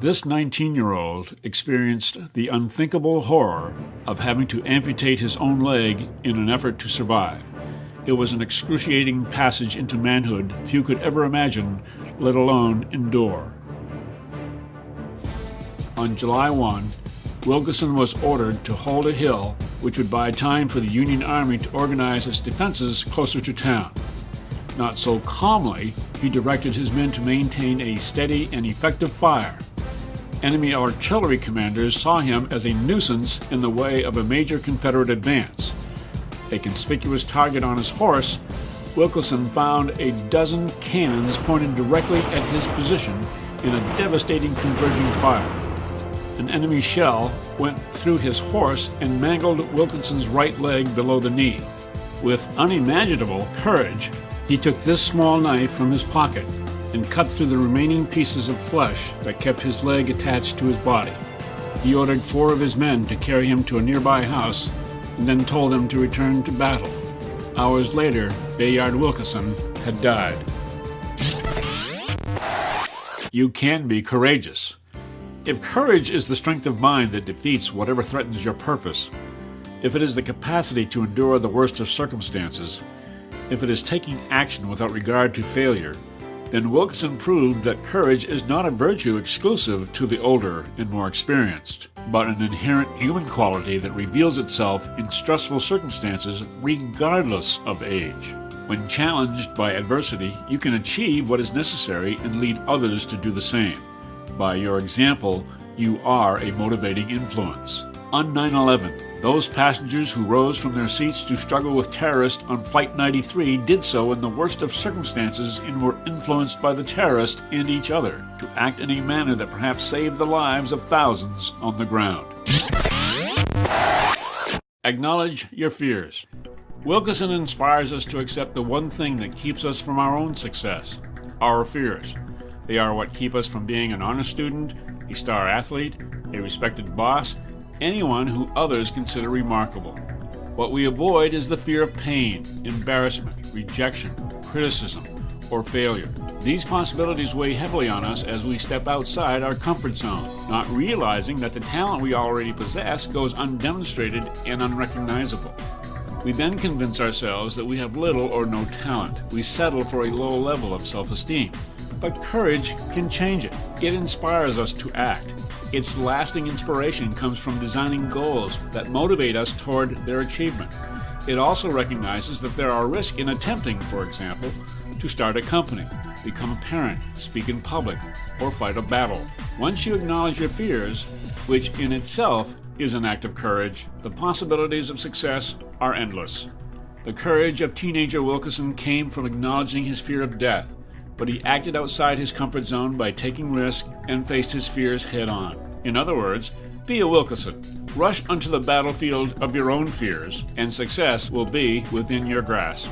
This 19-year-old experienced the unthinkable horror of having to amputate his own leg in an effort to survive. It was an excruciating passage into manhood few could ever imagine, let alone endure. On July 1, Wilkeson was ordered to hold a hill which would buy time for the Union Army to organize its defenses closer to town. Not so calmly, he directed his men to maintain a steady and effective fire. Enemy artillery commanders saw him as a nuisance in the way of a major Confederate advance. A conspicuous target on his horse, Wilkeson found a dozen cannons pointed directly at his position in a devastating converging fire. An enemy shell went through his horse and mangled Wilkeson's right leg below the knee. With unimaginable courage, he took this small knife from his pocket and cut through the remaining pieces of flesh that kept his leg attached to his body. He ordered 4 of his men to carry him to a nearby house and then told him to return to battle. Hours later, Bayard Wilkeson had died. You can be courageous. If courage is the strength of mind that defeats whatever threatens your purpose, if it is the capacity to endure the worst of circumstances, if it is taking action without regard to failure, then Wilkeson proved that courage is not a virtue exclusive to the older and more experienced, but an inherent human quality that reveals itself in stressful circumstances regardless of age. When challenged by adversity, you can achieve what is necessary and lead others to do the same. By your example, you are a motivating influence. On 9/11, those passengers who rose from their seats to struggle with terrorists on Flight 93 did so in the worst of circumstances and were influenced by the terrorist and each other to act in a manner that perhaps saved the lives of thousands on the ground. Acknowledge your fears. Wilkeson inspires us to accept the one thing that keeps us from our own success: our fears. They are what keep us from being an honor student, a star athlete, a respected boss, anyone who others consider remarkable. What we avoid is the fear of pain, embarrassment, rejection, criticism, or failure. These possibilities weigh heavily on us as we step outside our comfort zone, not realizing that the talent we already possess goes undemonstrated and unrecognizable. We then convince ourselves that we have little or no talent. We settle for a low level of self-esteem. But courage can change it. It inspires us to act. Its lasting inspiration comes from designing goals that motivate us toward their achievement. It also recognizes that there are risks in attempting, for example, to start a company, become a parent, speak in public, or fight a battle. Once you acknowledge your fears, which in itself is an act of courage, the possibilities of success are endless. The courage of teenager Wilkeson came from acknowledging his fear of death, but he acted outside his comfort zone by taking risks and faced his fears head-on. In other words, be a Wilkeson. Rush onto the battlefield of your own fears, and success will be within your grasp.